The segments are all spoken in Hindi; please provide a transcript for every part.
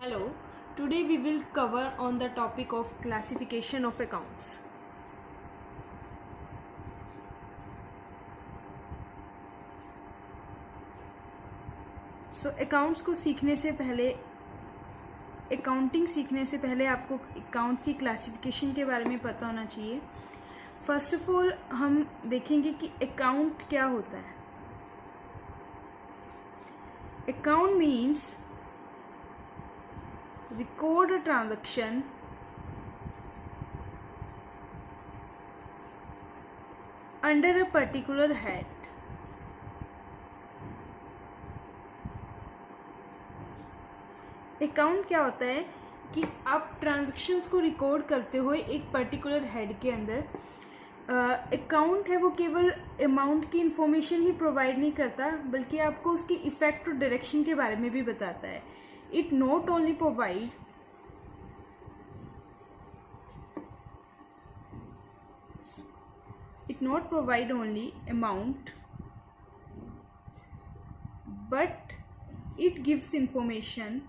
Hello, today we will cover on the topic of classification of accounts. So accounts को सीखने से पहले अकाउंटिंग सीखने से पहले आपको अकाउंट्स की क्लासिफिकेशन के बारे में पता होना चाहिए। फर्स्ट ऑफ ऑल हम देखेंगे कि अकाउंट क्या होता है। Account means record a transaction under a particular head. Account क्या होता है कि आप ट्रांजैक्शंस को रिकॉर्ड करते हुए एक पर्टिकुलर हेड के अंदर। अकाउंट है वो केवल अमाउंट की इंफॉर्मेशन ही प्रोवाइड नहीं करता, बल्कि आपको उसकी इफेक्ट और डायरेक्शन के बारे में भी बताता है। It not only provide only amount, but it gives information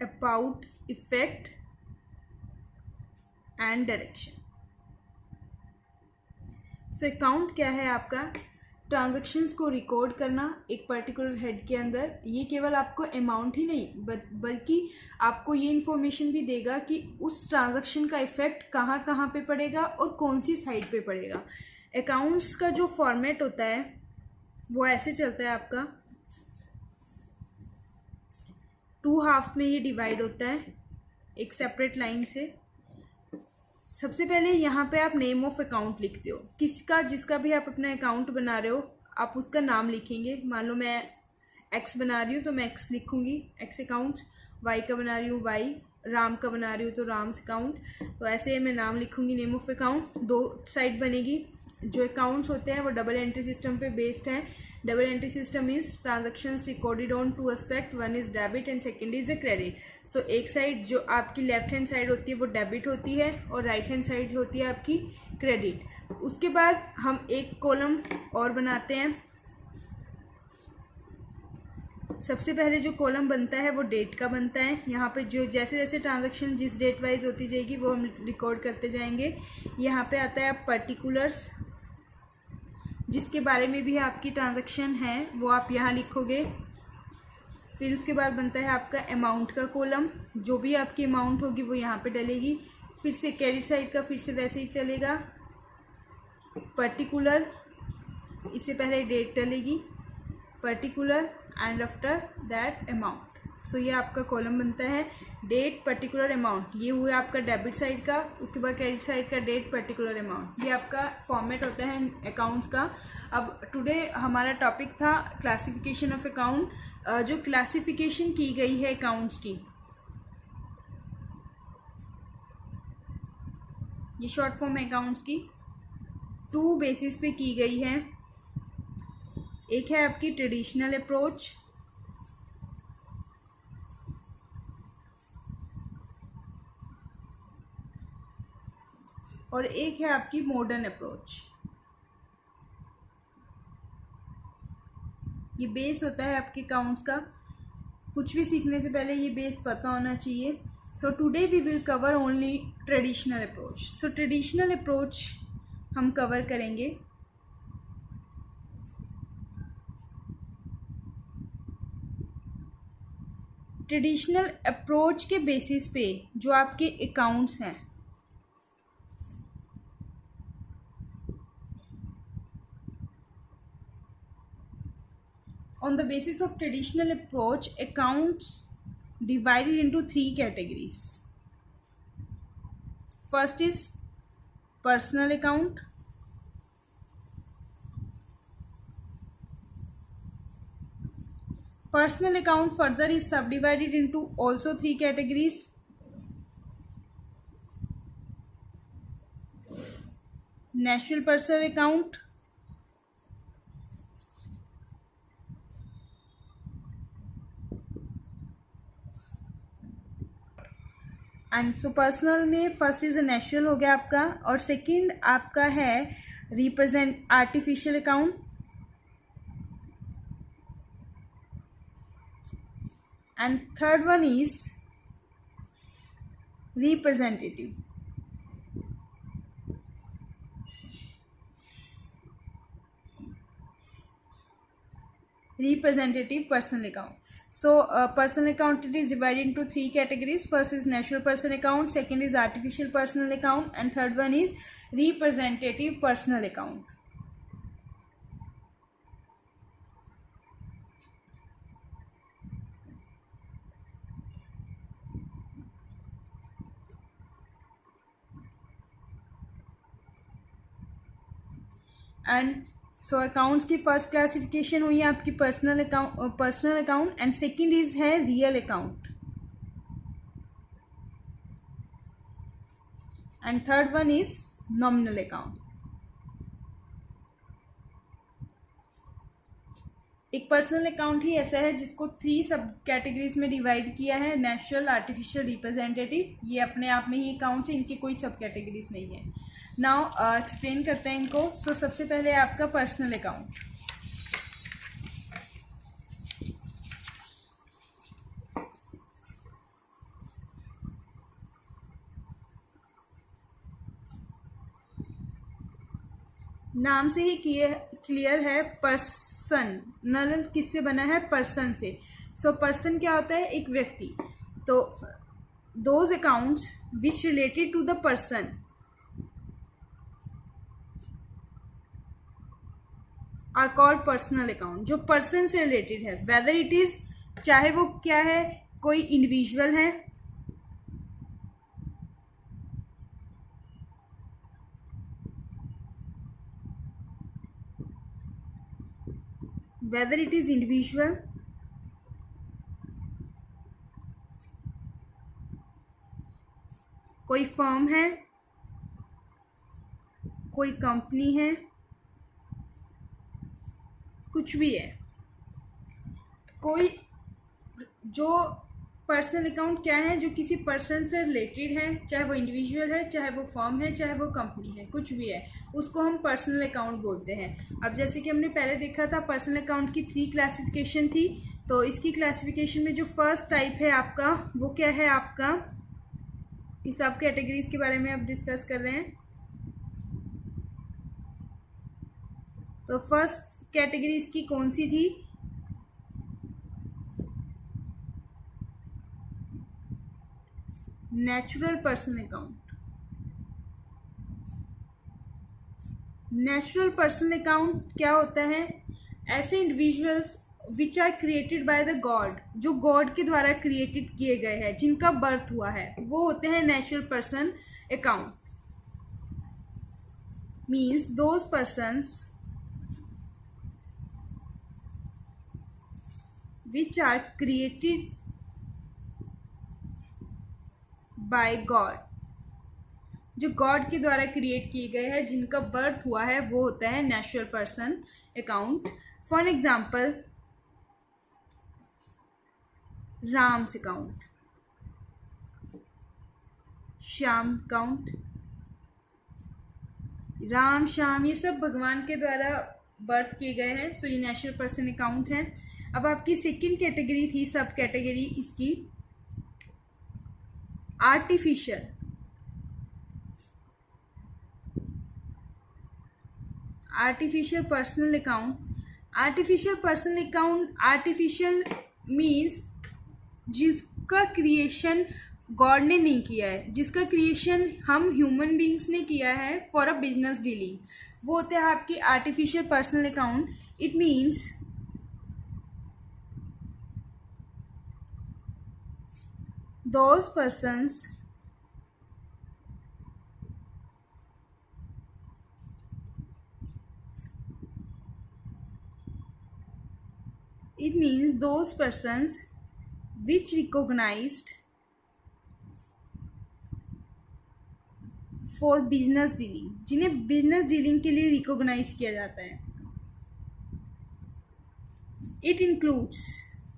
about effect and direction. So account क्या है? आपका ट्रांजैक्शंस को रिकॉर्ड करना एक पर्टिकुलर हेड के अंदर। ये केवल आपको अमाउंट ही नहीं बल्कि आपको ये इन्फॉर्मेशन भी देगा कि उस ट्रांजैक्शन का इफेक्ट कहाँ कहाँ पे पड़ेगा और कौन सी साइड पे पड़ेगा। अकाउंट्स का जो फॉर्मेट होता है वो ऐसे चलता है आपका, 2 हाफ्स में ये डिवाइड होता है एक सेपरेट लाइन से। सबसे पहले यहाँ पे आप नेम ऑफ अकाउंट लिखते हो, जिसका भी आप अपना अकाउंट बना रहे हो आप उसका नाम लिखेंगे। मान लो मैं एक्स बना रही हूँ तो मैं एक्स लिखूँगी, एक्स अकाउंट। वाई का बना रही हूँ वाई, राम का बना रही हूँ तो राम्स अकाउंट। तो ऐसे मैं नाम लिखूँगी, नेम ऑफ अकाउंट। 2 साइड बनेगी। जो अकाउंट्स होते हैं वो डबल एंट्री सिस्टम पे बेस्ड हैं। Double entry system is transactions recorded on 2 aspect, one is debit and second is a credit. So एक साइड जो आपकी लेफ्ट हैंड साइड होती है वो डेबिट होती है और राइट हैंड साइड होती है आपकी क्रेडिट। उसके बाद हम एक कॉलम और बनाते हैं। सबसे पहले जो कॉलम बनता है वो डेट का बनता है। यहाँ पे जो जैसे जैसे ट्रांजैक्शन जिस डेट वाइज होती जाएगी वो हम रिकॉर्ड करते जाएंगे। यहाँ पे आता है पर्टिकुलर्स, जिसके बारे में भी आपकी ट्रांजैक्शन है वो आप यहाँ लिखोगे। फिर उसके बाद बनता है आपका अमाउंट का कॉलम, जो भी आपकी अमाउंट होगी वो यहाँ पे डलेगी। फिर से क्रेडिट साइड का फिर से वैसे ही चलेगा। पर्टिकुलर, इससे पहले डेट डलेगी, particular and after that amount. So ये आपका कॉलम बनता है डेट पर्टिकुलर अमाउंट। ये हुआ आपका डेबिट साइड का। उसके बाद क्रेडिट साइड का डेट पर्टिकुलर अमाउंट। ये आपका फॉर्मेट होता है अकाउंट्स का। अब टुडे हमारा टॉपिक था क्लासिफिकेशन ऑफ अकाउंट। जो क्लासिफिकेशन की गई है अकाउंट्स की, ये शॉर्ट फॉर्म है अकाउंट्स की, 2 बेसिस पे की गई है। एक है आपकी ट्रेडिशनल अप्रोच, और एक है आपकी मॉडर्न अप्रोच। ये बेस होता है आपके अकाउंट्स का। कुछ भी सीखने से पहले ये बेस पता होना चाहिए। So today we will cover only traditional approach. So traditional approach हम कवर करेंगे। ट्रेडिशनल अप्रोच के बेसिस पे जो आपके अकाउंट्स हैं, on the basis of traditional approach, accounts divided into 3 categories. First is personal account, personal account further is subdivided into also 3 categories. Natural personal account, and so personal में फर्स्ट इज अ नेचुरल हो गया आपका, और सेकंड आपका है represent artificial account, and third one is representative. Representative personal account. So personal account, it is divided into three categories. First is natural person account, second is artificial personal account, and third one is representative personal account. And so accounts की फर्स्ट क्लासिफिकेशन हुई है आपकी personal account and second is है real account and third one is nominal account. एक पर्सनल अकाउंट ही ऐसा है जिसको 3 सब कैटेगरीज में डिवाइड किया है, नेचुरल, आर्टिफिशियल, रिप्रेजेंटेटिव. ये अपने आप में ही अकाउंट्स हैं, इनकी कोई सब कैटेगरीज नहीं है. नाउ एक्सप्लेन करते हैं इनको. सो सबसे पहले आपका पर्सनल अकाउंट. नाम से ही क्लियर है, पर्सन. नल किससे बना है? पर्सन से. सो पर्सन क्या होता है? एक व्यक्ति. तो those accounts which related to the person are called personal account. जो पर्सन से रिलेटेड है, वेदर इट इज, चाहे वो क्या है, कोई इंडिविजुअल है, whether it is individual, कोई फर्म है, कोई कंपनी है, कुछ भी है, कोई जो पर्सनल अकाउंट क्या है, जो किसी पर्सन से रिलेटेड है, चाहे वो इंडिविजुअल है, चाहे वो फर्म है, चाहे वो कंपनी है, कुछ भी है, उसको हम पर्सनल अकाउंट बोलते हैं. अब जैसे कि हमने पहले देखा था, पर्सनल अकाउंट की 3 क्लासिफिकेशन थी. तो इसकी क्लासिफिकेशन में जो फर्स्ट टाइप है आपका, वो क्या है आपका, इस सब कैटेगरीज के बारे में अब डिस्कस कर रहे हैं. तो फर्स्ट कैटेगरी इसकी कौन सी थी? Natural personal account. Natural personal account क्या होता है? ऐसे individuals which are created by the God, जो गॉड के द्वारा क्रिएटेड किए गए हैं, जिनका बर्थ हुआ है, वो होते हैं natural person account. Means those persons which are created by God, जो गॉड के द्वारा क्रिएट किए गए हैं, जिनका बर्थ हुआ है, वो होता है natural person account. For example, Ram's account, Shyam account. Ram, Shyam, ये सब भगवान के द्वारा बर्थ किए गए हैं. सो ये नेचुरल पर्सन अकाउंट है. अब आपकी सेकंड कैटेगरी थी, सब कैटेगरी इसकी artificial. Artificial personal account. Artificial personal account, artificial means जिसका क्रिएशन गॉड ने नहीं किया है, जिसका क्रिएशन हम ह्यूमन बींग्स ने किया है फॉर अ बिजनेस डीलिंग, वो होते हैं आपकी artificial personal account. It means those persons it means those persons which recognized for business dealing, जिन्हें बिजनेस डीलिंग के लिए रिकॉग्नाइज किया जाता है. इट इंक्लूड्स,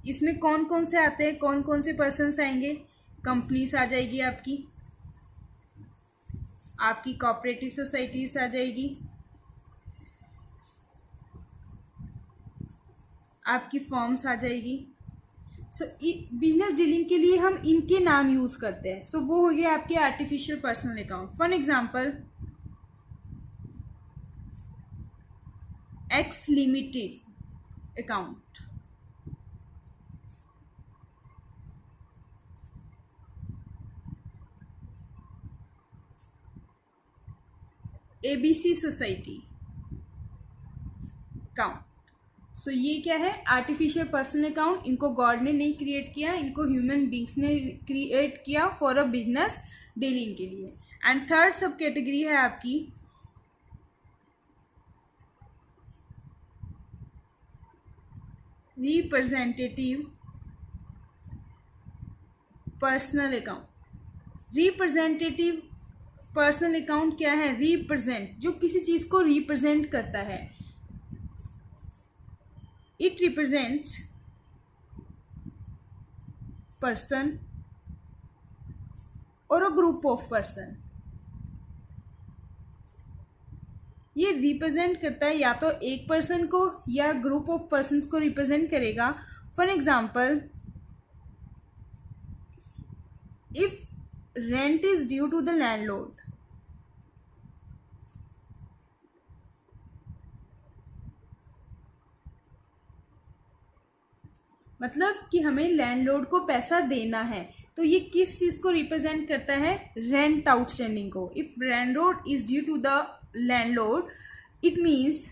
इसमें कौन कौन से आते हैं, कौन कौन से पर्सन्स आएंगे? कंपनीज आ जाएगी आपकी कोऑपरेटिव सोसाइटीज आ जाएगी, आपकी फर्म्स आ जाएगी. सो बिजनेस डीलिंग के लिए हम इनके नाम यूज करते हैं. सो वो हो गया आपके artificial personal account. For example X limited account, ABC society account. So ये क्या है? Artificial personal account. इनको गॉड ने नहीं क्रिएट किया, इनको ह्यूमन बींग्स ने क्रिएट किया फॉर अ बिजनेस डीलिंग के लिए. एंड थर्ड सब कैटेगरी है आपकी representative personal account. Representative personal account क्या है? रिप्रेजेंट, जो किसी चीज को रिप्रेजेंट करता है. इट रिप्रेजेंट्स पर्सन और अ ग्रुप ऑफ पर्सन. ये रिप्रेजेंट करता है या तो एक पर्सन को या ग्रुप ऑफ पर्सन को रिप्रेजेंट करेगा. For example if rent is due to the landlord, मतलब कि हमें लैंडलॉर्ड को पैसा देना है, तो ये किस चीज को रिप्रेजेंट करता है? रेंट आउटस्टैंडिंग को. If landlord is due to the landlord, it means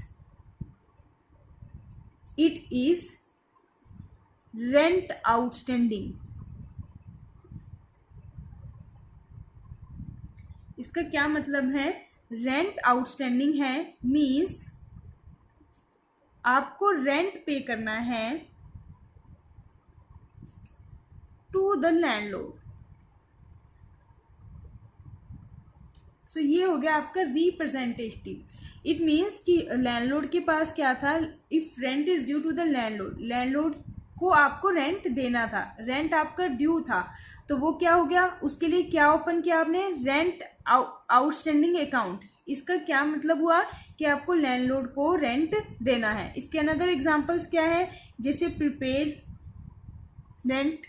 it is rent outstanding. इसका क्या मतलब है? रेंट आउटस्टैंडिंग है मीन्स आपको रेंट पे करना है टू द लैंडलॉर्ड. सो ये हो गया आपका रिप्रेजेंटेटिव. इट मीन्स कि लैंडलॉर्ड के पास क्या था? If rent is due to the landlord, landlord को आपको रेंट देना था, रेंट आपका ड्यू था, तो वो क्या हो गया? उसके लिए क्या ओपन किया आपने? Rent outstanding account. इसका क्या मतलब हुआ? कि आपको लैंडलॉर्ड को रेंट देना है. इसके अनदर एग्जांपल्स क्या है? जैसे प्रीपेड रेंट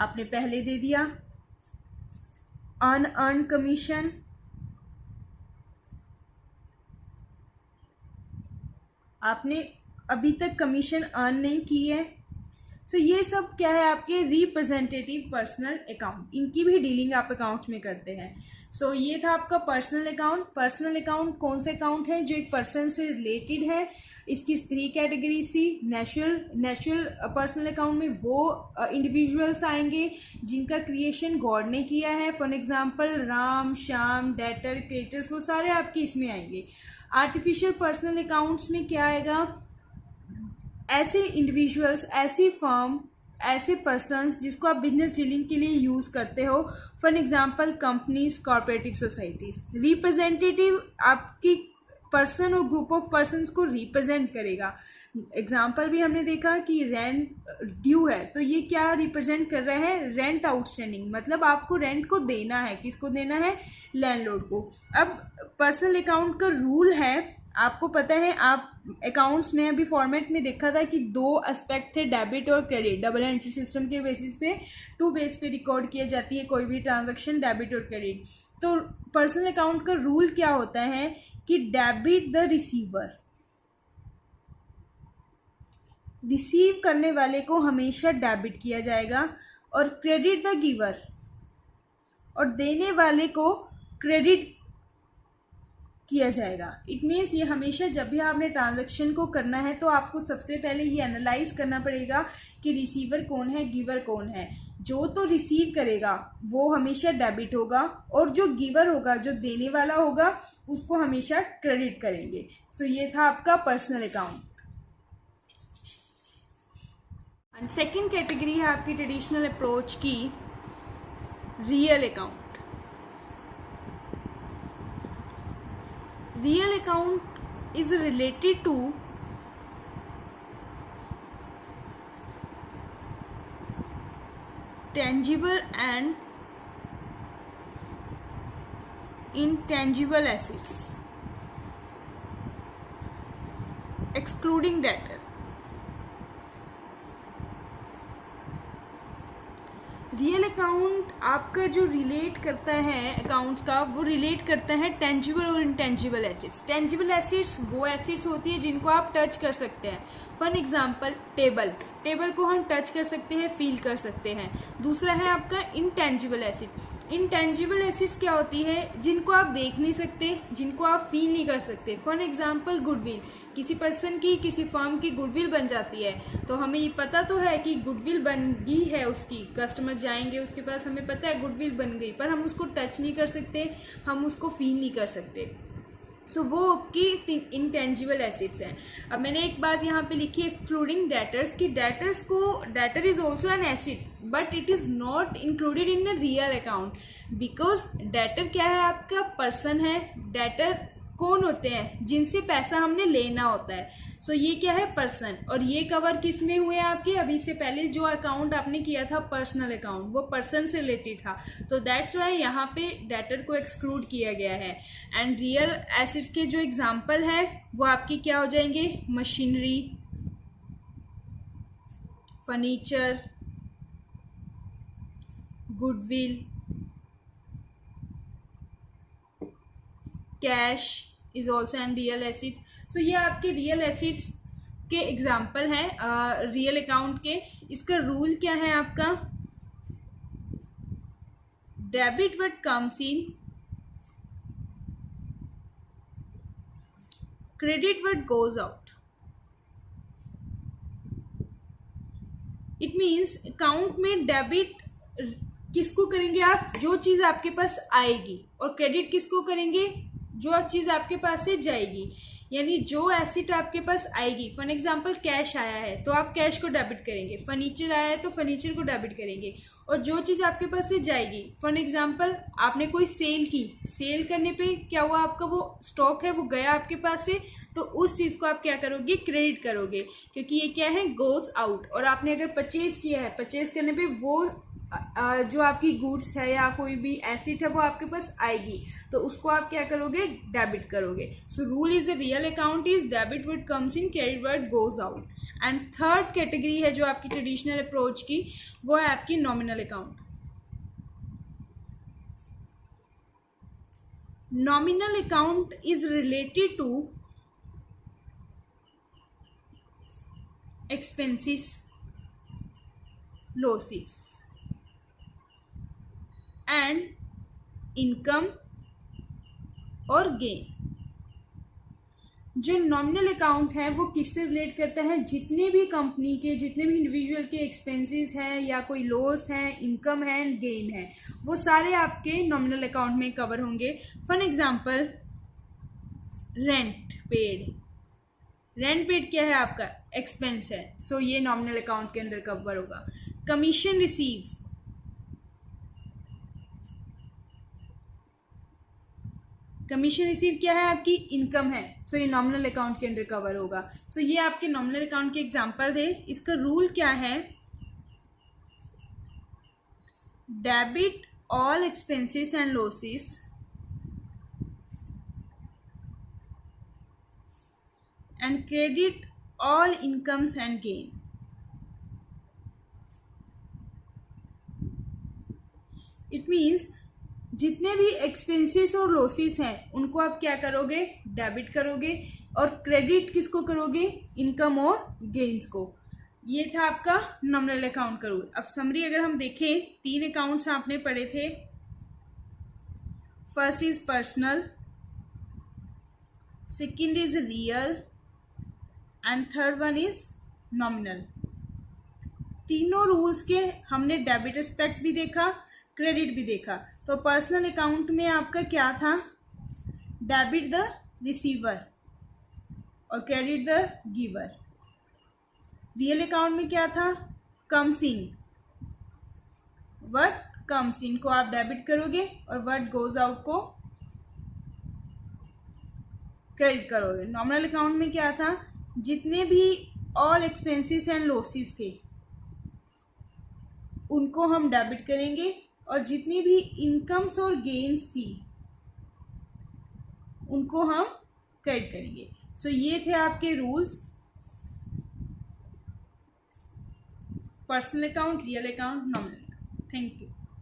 आपने पहले दे दिया, अनअर्न्ड कमीशन, आपने अभी तक कमीशन अर्न नहीं की है. सो ये सब क्या है? आपके रिप्रेजेंटेटिव पर्सनल अकाउंट. इनकी भी डीलिंग आप अकाउंट्स में करते हैं. सो ये था आपका पर्सनल अकाउंट. पर्सनल अकाउंट कौन से अकाउंट है? जो एक पर्सन से रिलेटेड है. इसकी 3 categories. Natural personal account में वो इंडिविजुअल्स आएंगे जिनका क्रिएशन गॉड ने किया है. For example Ram, Shyam, debtor, creators, वो सारे आपके इसमें आएंगे. आर्टिफिशियल पर्सनल अकाउंट्स में क्या आएगा? ऐसे इंडिविजुअल्स, ऐसी फर्म, ऐसे पर्सन्स जिसको आप बिजनेस डीलिंग के लिए यूज करते हो. For example companies, corporative societies. Representative आपकी पर्सन और ग्रुप ऑफ पर्सन्स को रिप्रेजेंट करेगा. एग्जाम्पल भी हमने देखा कि रेंट ड्यू है, तो ये क्या रिप्रेजेंट कर रहा है? रेंट आउटस्टैंडिंग, मतलब आपको रेंट को देना है. किसको देना है? लैंडलॉर्ड को. अब पर्सनल अकाउंट का रूल है, आपको पता है, आप अकाउंट्स में अभी फॉर्मेट में देखा था कि 2 एस्पेक्ट थे, डेबिट और क्रेडिट. डबल एंट्री सिस्टम के बेसिस पे 2 बेस पे रिकॉर्ड किया जाती है कोई भी ट्रांजैक्शन, डेबिट और क्रेडिट. तो पर्सनल अकाउंट का रूल क्या होता है कि डेबिट द रिसीवर, रिसीव करने वाले को हमेशा डेबिट किया जाएगा, और क्रेडिट द गिवर, और देने वाले को क्रेडिट किया जाएगा. इट मीन्स ये हमेशा जब भी आपने ट्रांजैक्शन को करना है तो आपको सबसे पहले ये एनालाइज करना पड़ेगा कि रिसीवर कौन है, गिवर कौन है. जो तो रिसीव करेगा वो हमेशा डेबिट होगा, और जो गिवर होगा, जो देने वाला होगा, उसको हमेशा क्रेडिट करेंगे. सो ये था आपका personal account. And second category है आपकी ट्रेडिशनल अप्रोच की real account. Real account is related to tangible and intangible assets, excluding debtor. Real account आपका जो रिलेट करता है अकाउंट्स का, वो रिलेट करता है टेंजिबल और इनटेंजिबल एसेट्स। टेंजिबल एसेट्स वो एसेट्स होती है जिनको आप टच कर सकते हैं। फॉर एग्जांपल टेबल को हम टच कर सकते हैं, फील कर सकते हैं। दूसरा है आपका इनटेंजिबल एसेट। इनटेंजिबल एसेट्स क्या होती है, जिनको आप देख नहीं सकते, जिनको आप फील नहीं कर सकते। फॉर एग्जांपल गुडविल, किसी पर्सन की, किसी फर्म की गुडविल बन जाती है, तो हमें ये पता तो है कि गुडविल बन गई है उसकी, कस्टमर जाएंगे उसके पास, हमें पता है गुडविल बन गई, पर हम उसको टच नहीं कर सकते, हम उसको फील नहीं कर सकते। सो वो आपकी इंटेंजिबल एसेट्स हैं। अब मैंने एक बात यहाँ पे लिखी एक्सक्लूडिंग डेटर्स, कि डेटर्स को, debtor is also an asset but it is not included in a real account, because debtor क्या है, आपका पर्सन है। डेटर कौन होते हैं, जिनसे पैसा हमने लेना होता है। सो ये क्या है, पर्सन। और ये कवर किस में हुए आपके, अभी से पहले जो अकाउंट आपने किया था पर्सनल अकाउंट, वो पर्सन से रिलेटेड था, तो दैट्स वाई यहाँ पे डेटर को एक्सक्लूड किया गया है। एंड रियल एसेट्स के जो एग्जांपल है वो आपकी क्या हो जाएंगे, machinery, furniture, goodwill, cash is also an real asset. So ये आपके रियल एसेट्स के एग्जाम्पल हैं रियल अकाउंट के। इसका रूल क्या है आपका, debit what comes in, credit what goes out. It means account में डेबिट किसको करेंगे आप, जो चीज आपके पास आएगी, और क्रेडिट किसको करेंगे, जो चीज आपके पास से जाएगी। यानी जो एसेट आपके पास आएगी, फॉर एग्जांपल कैश आया है तो आप कैश को डेबिट करेंगे, फर्नीचर आया है तो फर्नीचर को डेबिट करेंगे। और जो चीज आपके पास से जाएगी, फॉर एग्जांपल आपने कोई सेल की, सेल करने पे क्या हुआ, आपका वो स्टॉक है वो गया आपके पास से, तो उस चीज को आप क्या करोगे, क्रेडिट करोगे, क्योंकि ये क्या है, गोज आउट। और आपने अगर परचेज किया है, परचेज करने पे वो जो आपकी गुड्स है या कोई भी एसेट है वो आपके पास आएगी, तो उसको आप क्या करोगे, डेबिट करोगे। So rule is the real account is debit what comes in, credit what goes out. And third category है जो आपकी ट्रेडिशनल अप्रोच की, वो है आपकी nominal account. Nominal account is related to expenses, losses and income और गेन। जो नॉमिनल अकाउंट है वो किससे रिलेट करता है, जितने भी कंपनी के, जितने भी इंडिविजुअल के एक्सपेंसेस हैं या कोई लॉस है, इनकम है, गेन है, वो सारे आपके नॉमिनल अकाउंट में कवर होंगे। For example rent paid, rent paid क्या है आपका, एक्सपेंस है, सो ये नॉमिनल अकाउंट के अंदर कवर होगा। कमीशन रिसीव, कमीशन रिसीव क्या है, आपकी इनकम है, सो ये नॉमिनल अकाउंट के अंडर कवर होगा। सो ये आपके नॉमिनल अकाउंट के एग्जांपल थे। इसका रूल क्या है, debit all expenses and losses and credit all incomes and gain. It means जितने भी एक्सपेंसेस और लॉसेस हैं उनको आप क्या करोगे, डेबिट करोगे, और क्रेडिट किसको करोगे, इनकम और गेन्स को। ये था आपका नॉमिनल अकाउंट का रूल। अब समरी अगर हम देखें, 3 अकाउंट्स आपने पढ़े थे। First is personal, second is real and third one is nominal. तीनों रूल्स के हमने डेबिट एस्पेक्ट भी देखा, क्रेडिट भी देखा। तो पर्सनल अकाउंट में आपका क्या था, डेबिट द रिसीवर और credit the giver. Real account में क्या था, कम्स इन, व्हाट कम्स इन को आप डेबिट करोगे और व्हाट गोज आउट को क्रेडिट करोगे। नॉमिनल अकाउंट में क्या था, जितने भी ऑल एक्सपेंसेस एंड लॉसेस थे उनको हम डेबिट करेंगे, और जितनी भी इनकम्स और गेन्स थी उनको हम क्रेडिट करेंगे। सो ये थे आपके rules, personal account, real account, nominal account. Thank you.